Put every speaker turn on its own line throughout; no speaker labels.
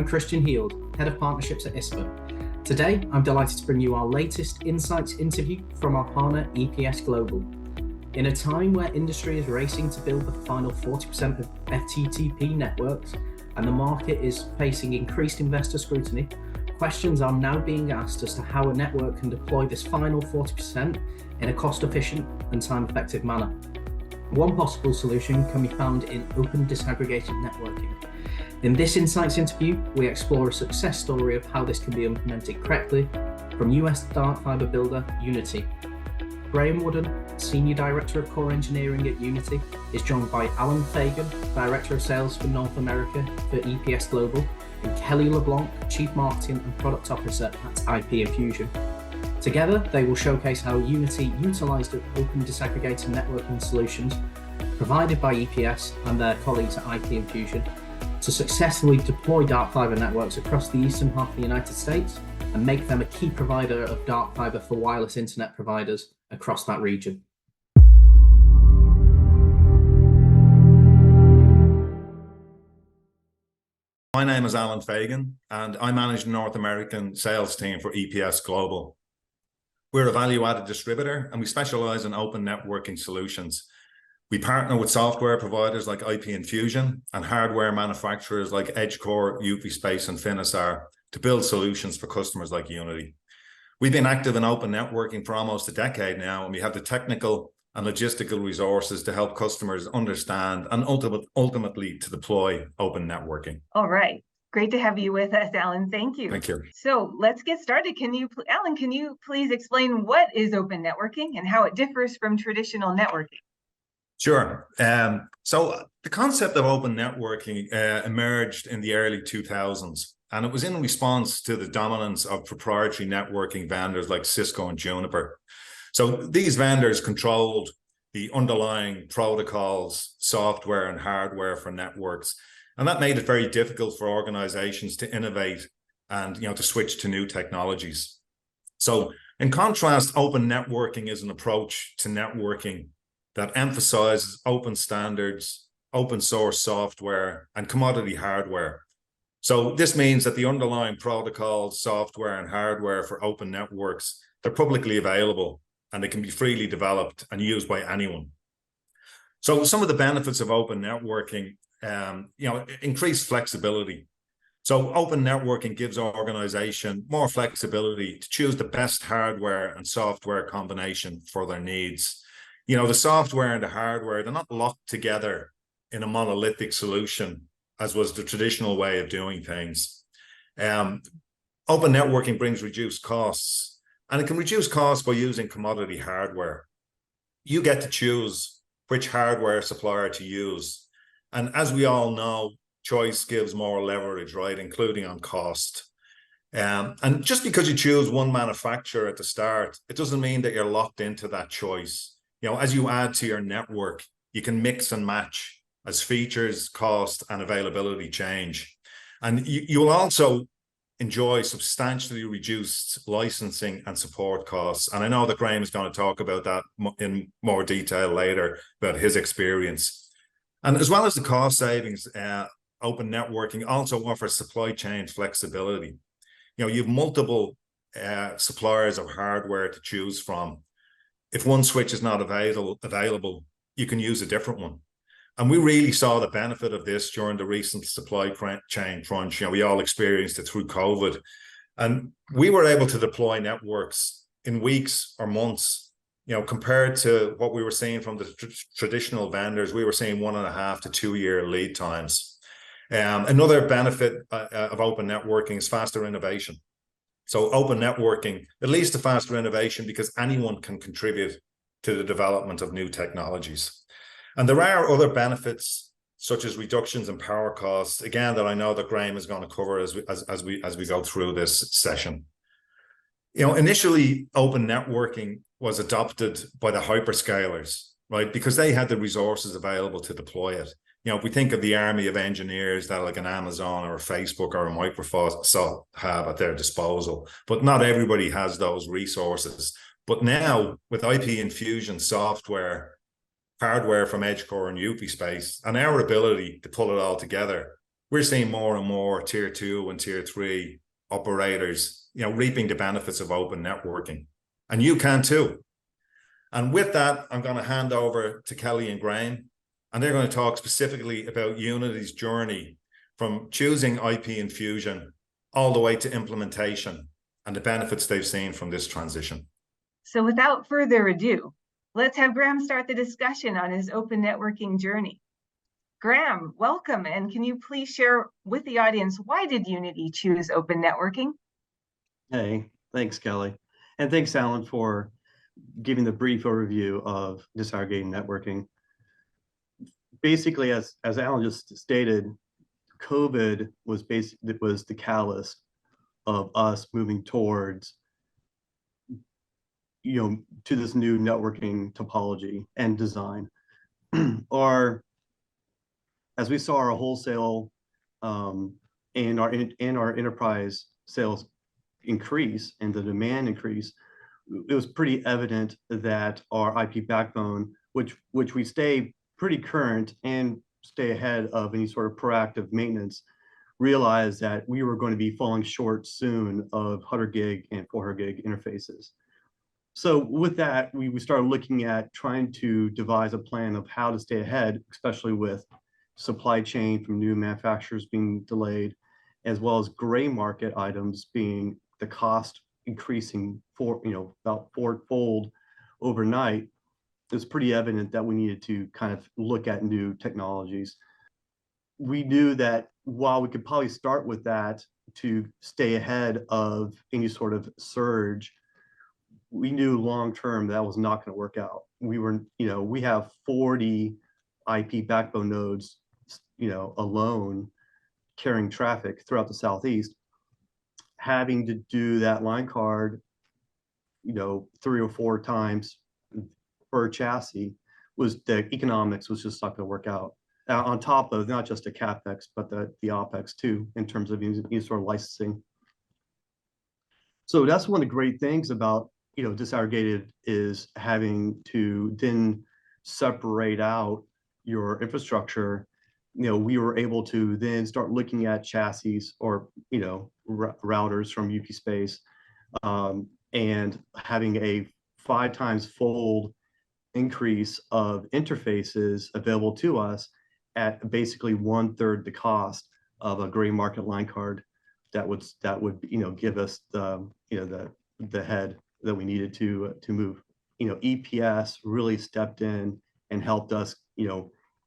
I'm Christian Heald, Head of Partnerships at ISPA. Today, I'm delighted to bring you our latest Insights interview from our partner EPS Global. In a time where industry is racing to build the final 40% of FTTP networks and the market is facing increased investor scrutiny, questions are now being asked as to how a network can deploy this final 40% in a cost-efficient and time-effective manner. One possible solution can be found in open disaggregated networking. In this Insights interview, we explore a success story of how this can be implemented correctly from US dark fiber builder Uniti. Graham Wooden, Senior Director of Core Engineering at Uniti, is joined by Alan Fagan, Director of Sales for North America for EPS Global, and Kelly LeBlanc, Chief Marketing and Product Officer at IP Infusion. Together, they will showcase how Uniti utilised open disaggregated networking solutions provided by EPS and their colleagues at IP Infusion to successfully deploy dark fiber networks across the eastern half of the United States and make them a key provider of dark fiber for wireless internet providers across that region.
My name is Alan Fagan, and I manage the North American sales team for EPS Global. We're a value-added distributor, and we specialize in open networking solutions. We partner with software providers like IP Infusion and hardware manufacturers like EdgeCore, UfiSpace, and Finisar to build solutions for customers like Uniti. We've been active in open networking for almost a decade now, and we have the technical and logistical resources to help customers understand and ultimately to deploy open networking.
All right. Great to have you with us, Alan. Thank you.
Thank you.
So let's get started. Alan, can you please explain what is open networking and how it differs from traditional networking?
Sure. So the concept of open networking emerged in the early 2000s, and it was in response to the dominance of proprietary networking vendors like Cisco and Juniper. So these vendors controlled the underlying protocols, software, and hardware for networks. And that made it very difficult for organizations to innovate and to switch to new technologies. So in contrast, open networking is an approach to networking that emphasizes open standards, open source software, and commodity hardware. So this means that the underlying protocols, software, and hardware for open networks, they're publicly available and they can be freely developed and used by anyone. So some of the benefits of open networking, increased flexibility. So open networking gives our organization more flexibility to choose the best hardware and software combination for their needs. The software and the hardware, they're not locked together in a monolithic solution, as was the traditional way of doing things. Open networking brings reduced costs, and it can reduce costs by using commodity hardware. You get to choose which hardware supplier to use. And as we all know, choice gives more leverage, right, including on cost. And just because you choose one manufacturer at the start, it doesn't mean that you're locked into that choice. As you add to your network, you can mix and match as features, cost, and availability change. And you will also enjoy substantially reduced licensing and support costs. And I know that Graham is going to talk about that in more detail later, about his experience. And as well as the cost savings, open networking also offers supply chain flexibility. You have multiple suppliers of hardware to choose from. If one switch is not available, you can use a different one. And we really saw the benefit of this during the recent supply chain crunch. We all experienced it through COVID. And we were able to deploy networks in weeks or months, compared to what we were seeing from the traditional vendors. We were seeing 1.5 to 2 year lead times. Another benefit of open networking is faster innovation. So open networking, it leads to faster innovation because anyone can contribute to the development of new technologies. And there are other benefits, such as reductions in power costs, again, that I know that Graham is going to cover as we go through this session. Initially, open networking was adopted by the hyperscalers, right? Because they had the resources available to deploy it. If we think of the army of engineers that like an Amazon or a Facebook or a Microsoft have at their disposal, but not everybody has those resources. But now with IP Infusion software, hardware from EdgeCore and UfiSpace, and our ability to pull it all together, we're seeing more and more tier 2 and tier 3 operators, reaping the benefits of open networking. And you can too. And with that, I'm going to hand over to Kelly and Graham, and they're going to talk specifically about Uniti's journey from choosing IP Infusion all the way to implementation and the benefits they've seen from this transition.
So without further ado, let's have Graham start the discussion on his open networking journey. Graham, welcome, and can you please share with the audience, why did Uniti choose open networking?
Hey, thanks, Kelly. And thanks, Alan, for giving the brief overview of disaggregated networking. Basically, as Alan just stated, COVID was the catalyst of us moving towards, to this new networking topology and design. As we saw our wholesale and our enterprise sales increase and the demand increase, it was pretty evident that our IP backbone, which we stay pretty current and stay ahead of any sort of proactive maintenance, realized that we were going to be falling short soon of 100 gig and 400 gig interfaces. So with that, we started looking at trying to devise a plan of how to stay ahead, especially with supply chain from new manufacturers being delayed, as well as gray market items being the cost increasing about fourfold overnight. It's pretty evident that we needed to kind of look at new technologies. We knew that while we could probably start with that to stay ahead of any sort of surge, we knew long term that was not going to work out. We have 40 IP backbone nodes, alone carrying traffic throughout the Southeast. Having to do that line card, 3 or 4 times per chassis, the economics was just not going to work out. On top of not just the CapEx, but the OpEx too, in terms of any sort of licensing. So that's one of the great things about, disaggregated, is having to then separate out your infrastructure. We were able to then start looking at chassis or, routers from UP Space, and having a 5 times fold increase of interfaces available to us at basically 1/3 the cost of a gray market line card that would give us the head that we needed to move. EPS really stepped in and helped us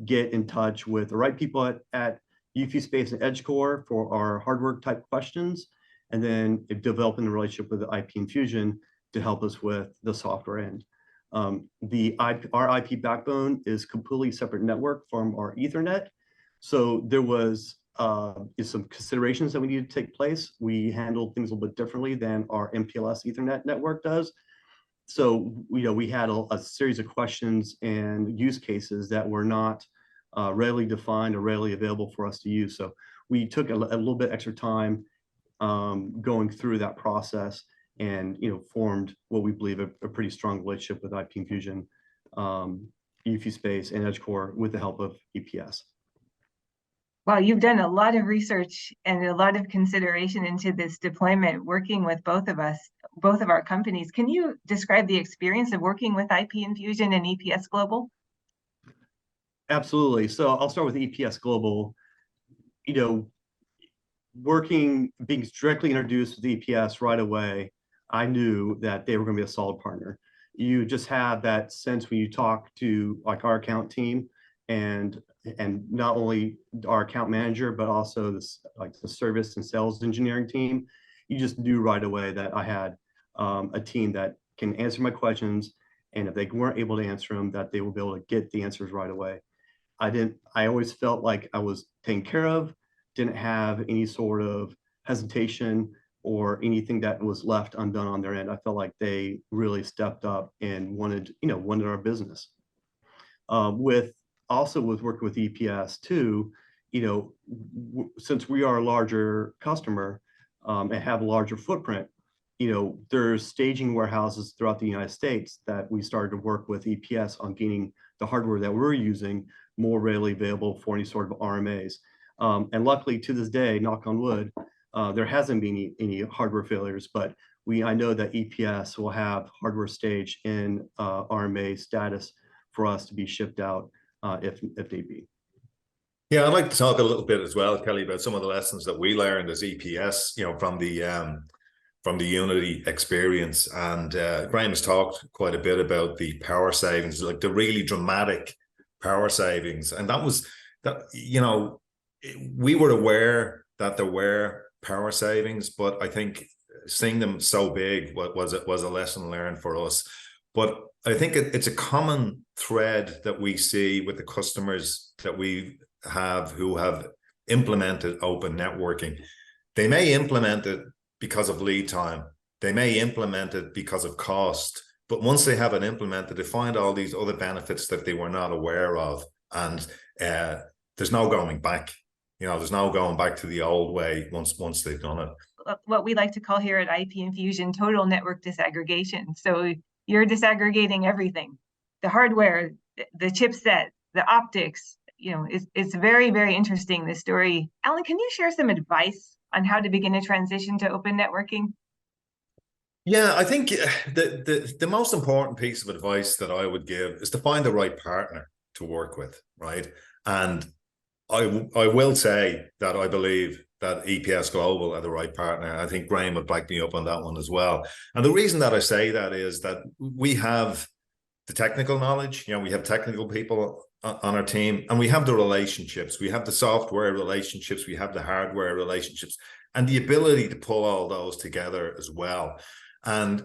get in touch with the right people at UP Space and EdgeCore for our hardware type questions, and then developing the relationship with the IP Infusion to help us with the software end. Our IP backbone is completely separate network from our Ethernet. So there was some considerations that we needed to take place. We handled things a little bit differently than our MPLS Ethernet network does. So we had a series of questions and use cases that were not readily defined or readily available for us to use. So we took a little bit extra time going through that process, and formed what we believe a pretty strong relationship with IP Infusion, UP Space, and EdgeCore with the help of EPS.
Wow, you've done a lot of research and a lot of consideration into this deployment, working with both of our companies. Can you describe the experience of working with IP Infusion and EPS Global?
Absolutely. So I'll start with EPS Global. Being directly introduced with EPS right away, I knew that they were going to be a solid partner. You just have that sense when you talk to our account team, and not only our account manager, but also the service and sales engineering team. You just knew right away that I had a team that can answer my questions, and if they weren't able to answer them, that they will be able to get the answers right away. I always felt like I was taken care of, didn't have any sort of hesitation or anything that was left undone on their end. I felt like they really stepped up and wanted our business. With working with EPS too, since we are a larger customer and have a larger footprint, there's staging warehouses throughout the United States that we started to work with EPS on getting the hardware that we're using more readily available for any sort of RMAs. And luckily to this day, knock on wood, there hasn't been any hardware failures, but I know that EPS will have hardware stage in RMA status for us to be shipped out if need be.
Yeah, I'd like to talk a little bit as well, Kelly, about some of the lessons that we learned as EPS, from the Unity experience. And Graham has talked quite a bit about the power savings, like the really dramatic power savings. And we were aware that there were power savings, but I think seeing them so big was a lesson learned for us. But I think it's a common thread that we see with the customers that we have who have implemented open networking. They may implement it because of lead time. They may implement it because of cost. But once they have it implemented, they find all these other benefits that they were not aware of. And there's no going back. There's no going back to the old way once they've done it.
What we like to call here at IP Infusion, total network disaggregation. So you're disaggregating everything, the hardware, the chipset, the optics. It's very, very interesting, this story. Alan, can you share some advice on how to begin a transition to open networking?
Yeah, I think the most important piece of advice that I would give is to find the right partner to work with, right? And I will say that I believe that EPS Global are the right partner. I think Graham would back me up on that one as well. And the reason that I say that is that we have the technical knowledge, we have technical people on our team, and we have the relationships. We have the software relationships, we have the hardware relationships, and the ability to pull all those together as well. And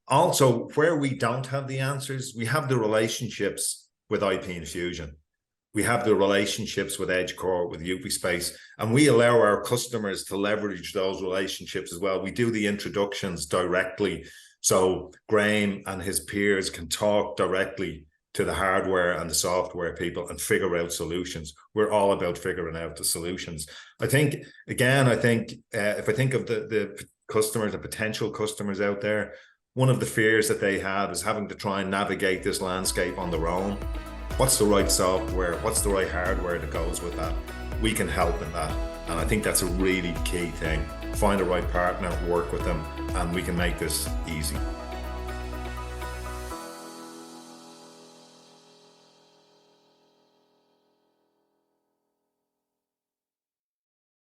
also, where we don't have the answers, we have the relationships with IP Infusion. We have the relationships with EdgeCore, with UPSpace, and we allow our customers to leverage those relationships as well. We do the introductions directly, so Graham and his peers can talk directly to the hardware and the software people and figure out solutions. We're all about figuring out the solutions. I think if I think of the customers, the potential customers out there, one of the fears that they have is having to try and navigate this landscape on their own. What's the right software? What's the right hardware that goes with that? We can help in that. And I think that's a really key thing. Find the right partner, work with them, and we can make this easy.